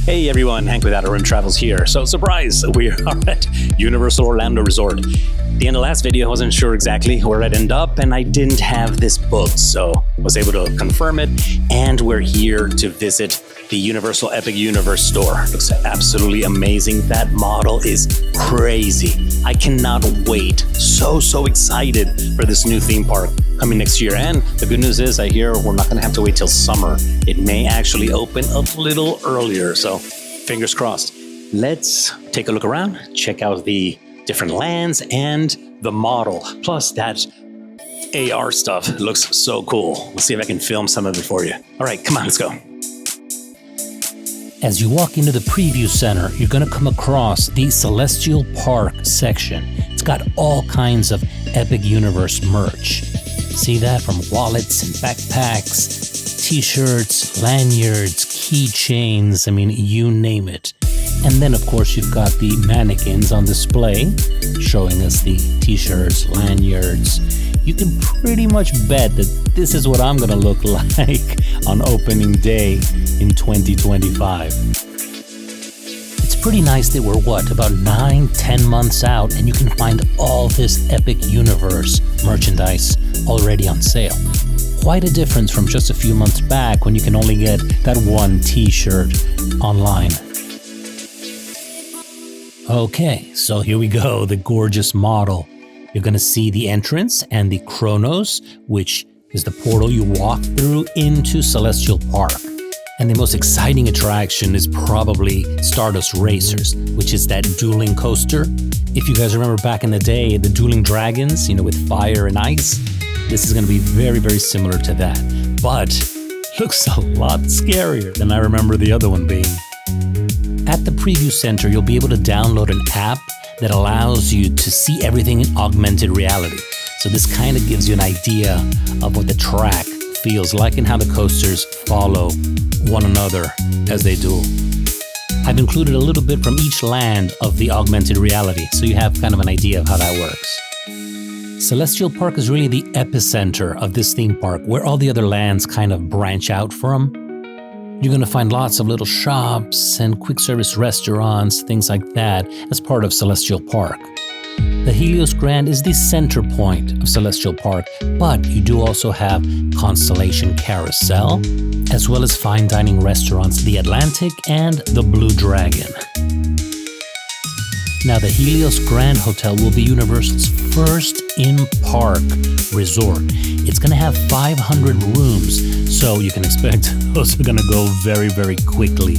Hey everyone, Hank with Outer Rim Travels here. So surprise, we are at Universal Orlando Resort. At the end of last video, I wasn't sure exactly where I'd end up and I didn't have this booked, so I was able to confirm it, and we're here to visit the Universal Epic Universe store. Looks absolutely amazing. That model is crazy. I cannot wait. So excited for this new theme park coming next year. And the good news is I hear we're not gonna have to wait till summer. It may actually open a little earlier, so fingers crossed. Let's take a look around, check out the different lands and the model. Plus that AR stuff looks so cool. Let's see if I can film some of it for you. All right, come on, let's go. As you walk into the preview center, you're going to come across the Celestial Park section. It's got all kinds of Epic Universe merch. See that? From wallets and backpacks, t-shirts, lanyards, keychains, you name it. And then, of course, you've got the mannequins on display showing us the t-shirts, lanyards. You can pretty much bet that this is what I'm going to look like on opening day in 2025. It's pretty nice that we're, about 9-10 months out, and you can find all this Epic Universe merchandise already on sale. Quite a difference from just a few months back when you can only get that one t-shirt online. Okay, so here we go, the gorgeous model. You're going to see the entrance and the Chronos, which is the portal you walk through into Celestial Park. And the most exciting attraction is probably Stardust Racers, which is that dueling coaster. If you guys remember back in the day, the dueling dragons, with fire and ice, this is going to be very similar to that. But looks a lot scarier than I remember the other one being. At the preview center, you'll be able to download an app that allows you to see everything in augmented reality. So this kind of gives you an idea of what the track feels like and how the coasters follow one another as they duel. I've included a little bit from each land of the augmented reality, so you have kind of an idea of how that works. Celestial Park is really the epicenter of this theme park, where all the other lands kind of branch out from. You're going to find lots of little shops and quick service restaurants, things like that, as part of Celestial Park. The Helios Grand is the center point of Celestial Park, but you do also have Constellation Carousel, as well as fine dining restaurants, the Atlantic and the Blue Dragon. Now, the Helios Grand Hotel will be Universal's first in-park resort. It's going to have 500 rooms, so you can expect those are going to go very quickly.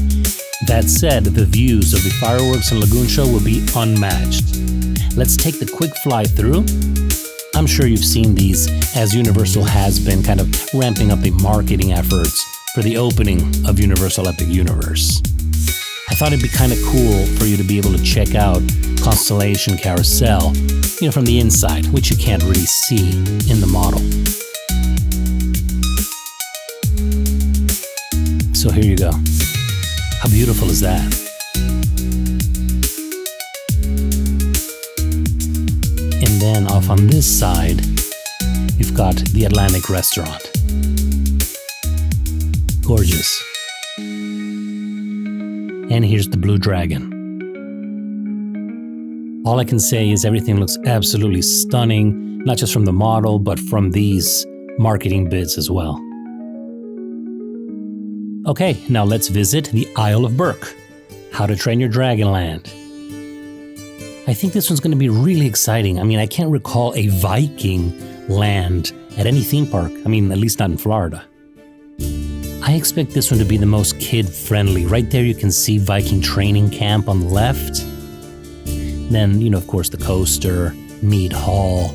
That said, the views of the fireworks and lagoon show will be unmatched. Let's take the quick fly through. I'm sure you've seen these, as Universal has been kind of ramping up the marketing efforts for the opening of Universal Epic Universe. I thought it'd be kind of cool for you to be able to check out Constellation Carousel, from the inside, which you can't really see in the model. So here you go. How beautiful is that? And then off on this side, you've got the Atlantic restaurant. Gorgeous. And here's the Blue Dragon. All I can say is everything looks absolutely stunning, not just from the model, but from these marketing bids as well. Okay, now let's visit the Isle of Berk, How to Train Your Dragon Land. I think this one's going to be really exciting. I can't recall a Viking land at any theme park. At least not in Florida. I expect this one to be the most kid-friendly. Right there you can see Viking Training Camp on the left. Then, of course, the coaster, Mead Hall.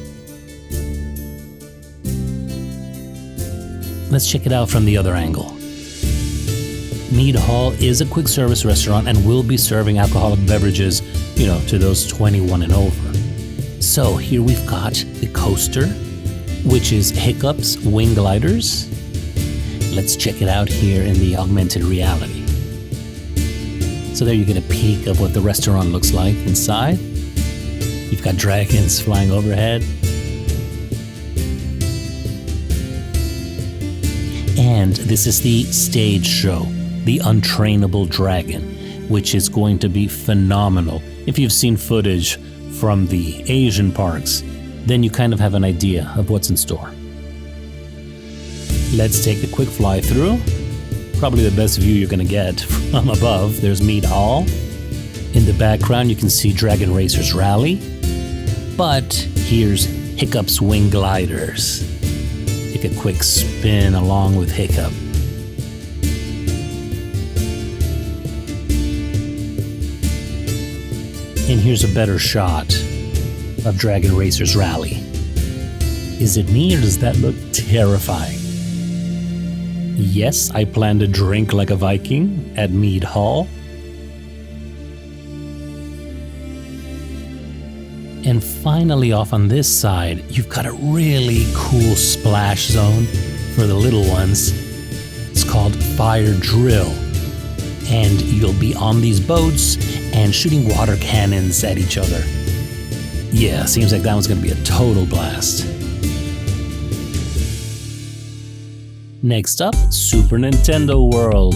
Let's check it out from the other angle. Mead Hall is a quick service restaurant and will be serving alcoholic beverages, to those 21 and over. So here we've got the coaster, which is Hiccup's Wing Gliders. Let's check it out here in the augmented reality. So there you get a peek of what the restaurant looks like inside. You've got dragons flying overhead. And this is the stage show, The Untrainable Dragon. which is going to be phenomenal. If you've seen footage from the Asian parks, then you kind of have an idea of what's in store. Let's take a quick fly through. Probably the best view you're going to get from above. There's Mead Hall. In the background, you can see Dragon Racers Rally. But here's Hiccup's Wing Gliders. Take a quick spin along with Hiccup. And here's a better shot of Dragon Racers Rally. Is it me or does that look terrifying? Yes, I plan to drink like a Viking at Mead Hall. And finally, off on this side, you've got a really cool splash zone for the little ones. It's called Fire Drill. And you'll be on these boats and shooting water cannons at each other. Yeah, seems like that one's going to be a total blast. Next up, Super Nintendo World.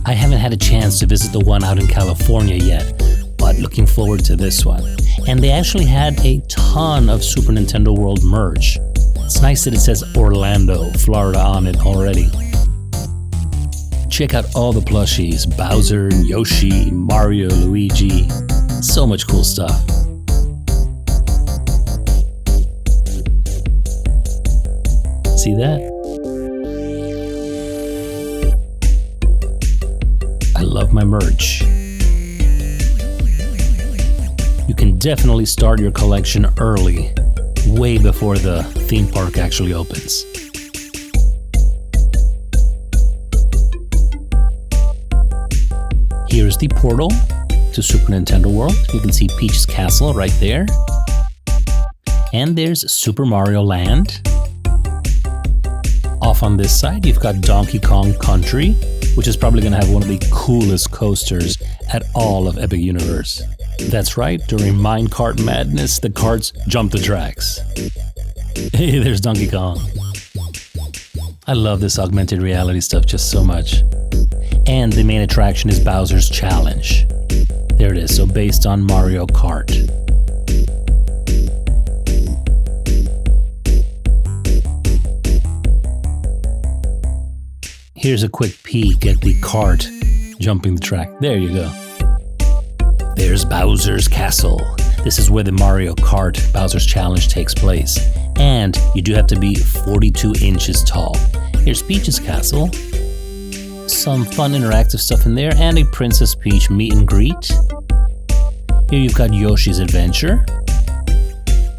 I haven't had a chance to visit the one out in California yet, but looking forward to this one. And they actually had a ton of Super Nintendo World merch. It's nice that it says Orlando, Florida on it already. Check out all the plushies, Bowser, Yoshi, Mario, Luigi. So much cool stuff. See that? I love my merch. You can definitely start your collection early, way before the theme park actually opens. Here's the portal to Super Nintendo World. You can see Peach's Castle right there. And there's Super Mario Land. Off on this side, you've got Donkey Kong Country, which is probably going to have one of the coolest coasters at all of Epic Universe. That's right, during Minecart Madness, the carts jump the tracks. Hey, there's Donkey Kong. I love this augmented reality stuff just so much. And the main attraction is Bowser's Challenge. There it is, so based on Mario Kart. Here's a quick peek at the cart jumping the track. There you go. There's Bowser's Castle. This is where the Mario Kart Bowser's Challenge takes place. And you do have to be 42 inches tall. Here's Peach's Castle. Some fun interactive stuff in there, and a Princess Peach meet and greet. Here you've got Yoshi's Adventure.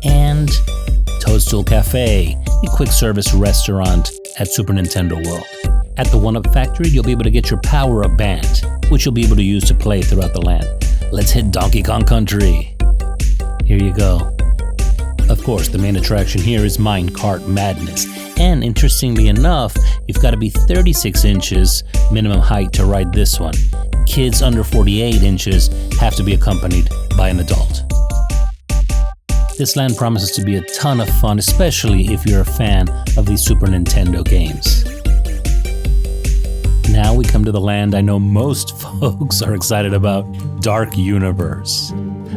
And Toadstool Cafe, a quick service restaurant at Super Nintendo World. At the 1-Up Factory, you'll be able to get your power-up band, which you'll be able to use to play throughout the land. Let's hit Donkey Kong Country. Here you go. Of course, the main attraction here is Minecart Madness. And interestingly enough, you've got to be 36 inches minimum height to ride this one. Kids under 48 inches have to be accompanied by an adult. This land promises to be a ton of fun, especially if you're a fan of these Super Nintendo games. Now we come to the land I know most folks are excited about, Dark Universe.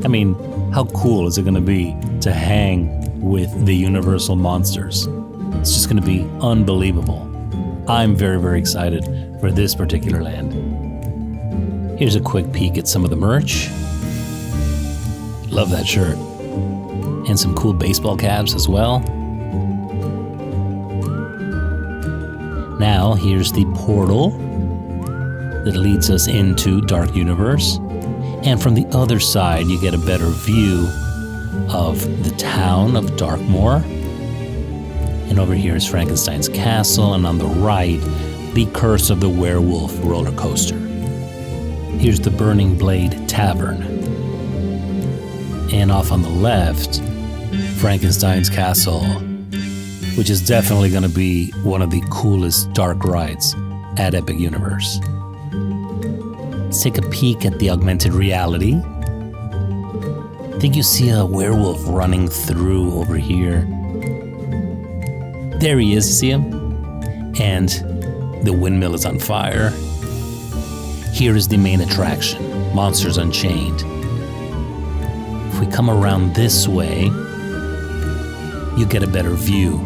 I mean, how cool is it going to be to hang with the Universal monsters? It's just going to be unbelievable. I'm very, very excited for this particular land. Here's a quick peek at some of the merch. Love that shirt. And some cool baseball caps as well. Now, here's the portal that leads us into Dark Universe. And from the other side, you get a better view of the town of Darkmoor. And over here is Frankenstein's Castle, and on the right, the Curse of the Werewolf roller coaster. Here's the Burning Blade Tavern. And off on the left, Frankenstein's Castle, which is definitely going to be one of the coolest dark rides at Epic Universe. Let's take a peek at the augmented reality. I think you see a werewolf running through over here. There he is, see him? And the windmill is on fire. Here is the main attraction, Monsters Unchained. If we come around this way, you get a better view.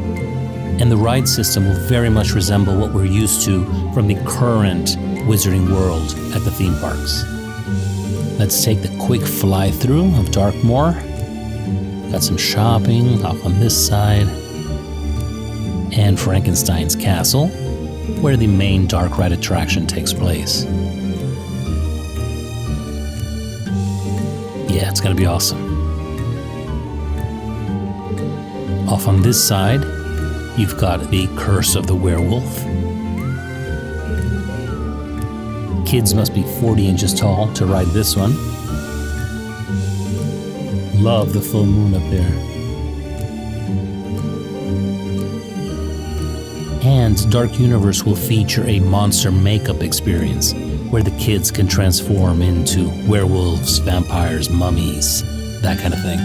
And the ride system will very much resemble what we're used to from the current Wizarding World at the theme parks. Let's take the quick fly-through of Darkmoor. Got some shopping off on this side. And Frankenstein's Castle, where the main dark ride attraction takes place. Yeah, it's gonna be awesome. Off on this side, you've got the Curse of the Werewolf. Kids must be 40 inches tall to ride this one. Love the full moon up there. And Dark Universe will feature a monster makeup experience where the kids can transform into werewolves, vampires, mummies, that kind of thing.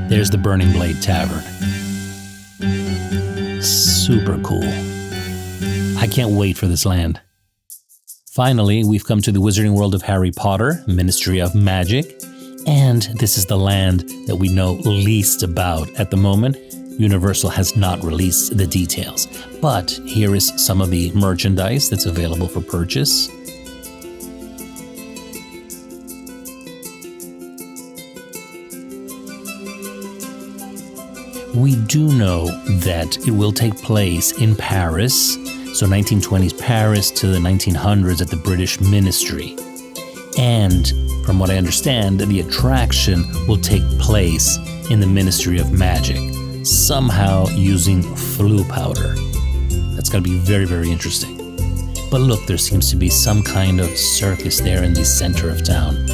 There's the Burning Blade Tavern. Super cool. I can't wait for this land. Finally, we've come to the Wizarding World of Harry Potter, Ministry of Magic, and this is the land that we know least about at the moment. Universal has not released the details, but here is some of the merchandise that's available for purchase. We do know that it will take place in Paris, so 1920s Paris to the 1900s at the British Ministry. And from what I understand, the attraction will take place in the Ministry of Magic, somehow using flu powder. That's going to be very, very interesting. But look, there seems to be some kind of circus there in the center of town.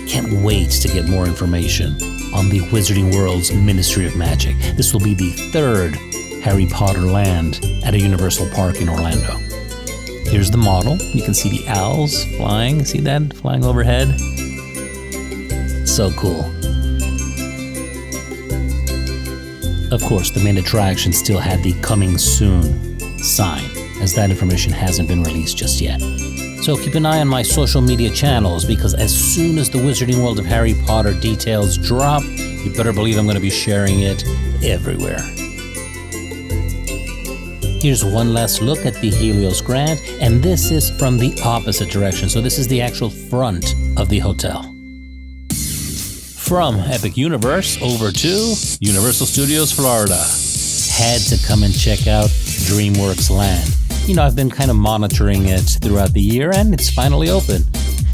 Can't wait to get more information on the Wizarding World's Ministry of Magic. This will be the third Harry Potter land at a Universal Park in Orlando. Here's the model. You can see the owls flying. See that? Flying overhead. So cool. Of course, the main attraction still had the coming soon sign, as that information hasn't been released just yet. So keep an eye on my social media channels, because as soon as the Wizarding World of Harry Potter details drop, you better believe I'm going to be sharing it everywhere. Here's one last look at the Helios Grand, and this is from the opposite direction. So this is the actual front of the hotel. From Epic Universe over to Universal Studios Florida. Had to come and check out DreamWorks Land. You know, I've been kind of monitoring it throughout the year, and it's finally open.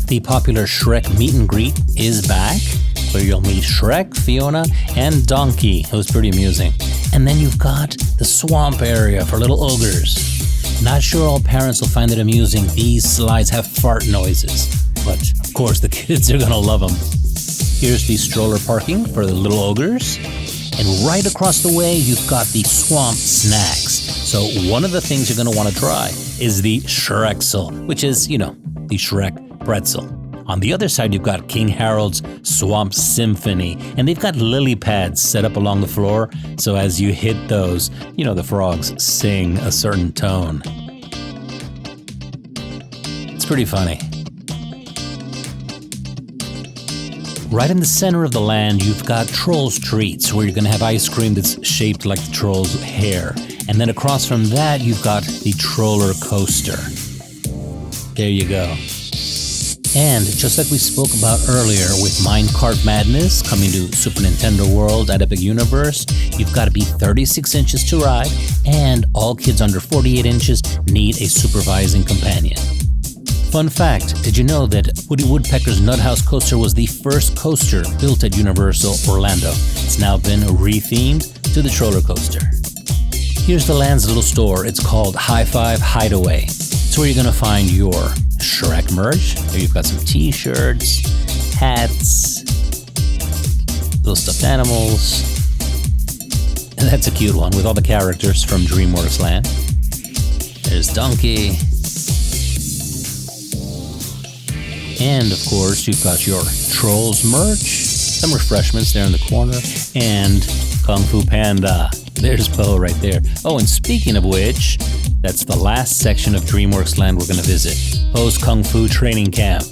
The popular Shrek meet and greet is back, where you'll meet Shrek, Fiona, and Donkey. It was pretty amusing. And then you've got the swamp area for little ogres. Not sure all parents will find it amusing. These slides have fart noises, but of course the kids are gonna love them. Here's the stroller parking for the little ogres. And right across the way, you've got the swamp snacks. So one of the things you're going to want to try is the Shreksel, which is, you know, the Shrek pretzel. On the other side, you've got King Harold's Swamp Symphony, and they've got lily pads set up along the floor. So as you hit those, you know, the frogs sing a certain tone. It's pretty funny. Right in the center of the land, you've got Trolls Treats, where you're going to have ice cream that's shaped like the troll's hair. And then across from that, you've got the Trollercoaster. There you go. And just like we spoke about earlier with Minecart Madness coming to Super Nintendo World at Epic Universe, you've got to be 36 inches to ride, and all kids under 48 inches need a supervising companion. Fun fact, did you know that Woody Woodpecker's Nut House Coaster was the first coaster built at Universal Orlando? It's now been rethemed to the Trollercoaster. Here's the land's little store. It's called High Five Hideaway. It's where you're going to find your Shrek merch. Here you've got some t-shirts, hats, little stuffed animals. And that's a cute one with all the characters from DreamWorks Land. There's Donkey. And of course, you've got your Trolls merch, some refreshments there in the corner, and Kung Fu Panda. There's Poe right there. Oh, and speaking of which, that's the last section of DreamWorks Land we're going to visit. Poe's Kung Fu training camp.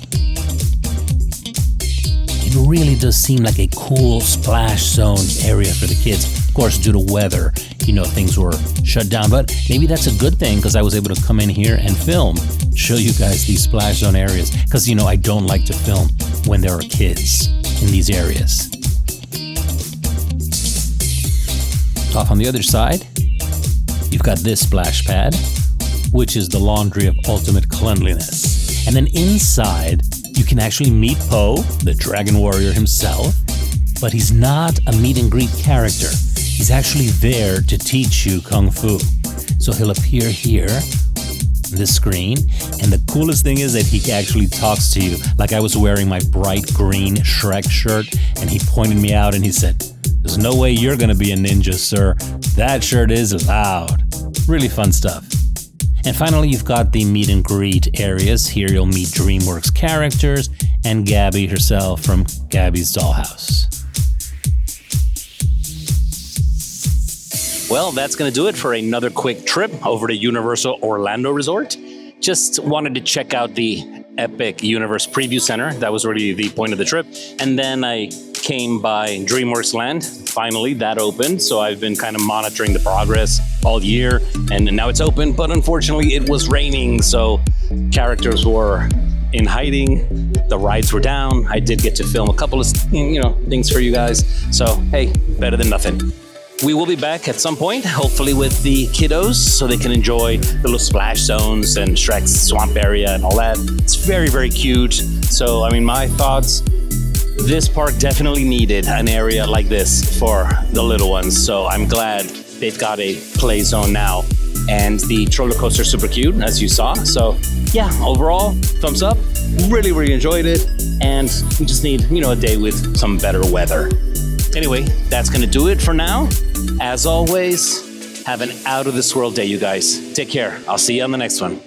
It really does seem like a cool splash zone area for the kids. Of course, due to weather, things were shut down. But maybe that's a good thing because I was able to come in here and film, show you guys these splash zone areas. Because, I don't like to film when there are kids in these areas. Off on the other side, you've got this splash pad, which is the laundry of ultimate cleanliness. And then inside, you can actually meet Poe, the Dragon Warrior himself, but he's not a meet and greet character. He's actually there to teach you Kung Fu. So he'll appear here on this screen, and the coolest thing is that he actually talks to you. Like I was wearing my bright green Shrek shirt, and he pointed me out and he said, "There's no way you're gonna be a ninja, sir. That shirt is loud." Really fun stuff. And finally, you've got the meet and greet areas. Here you'll meet DreamWorks characters and Gabby herself from Gabby's Dollhouse. Well, that's going to do it for another quick trip over to Universal Orlando Resort. Just wanted to check out the Epic Universe Preview Center. That was really the point of the trip. And then I came by DreamWorks Land. Finally, that opened. So I've been kind of monitoring the progress all year. And now it's open. But unfortunately, it was raining. So characters were in hiding. The rides were down. I did get to film a couple of, things for you guys. So, hey, better than nothing. We will be back at some point, hopefully with the kiddos, so they can enjoy the little splash zones and Shrek's swamp area and all that. It's very, very cute. So, my thoughts, this park definitely needed an area like this for the little ones. So I'm glad they've got a play zone now. And the Trollercoaster is super cute, as you saw. So yeah, overall, thumbs up. Really, really enjoyed it. And we just need, a day with some better weather. Anyway, that's going to do it for now. As always, have an out of this world day, you guys. Take care. I'll see you on the next one.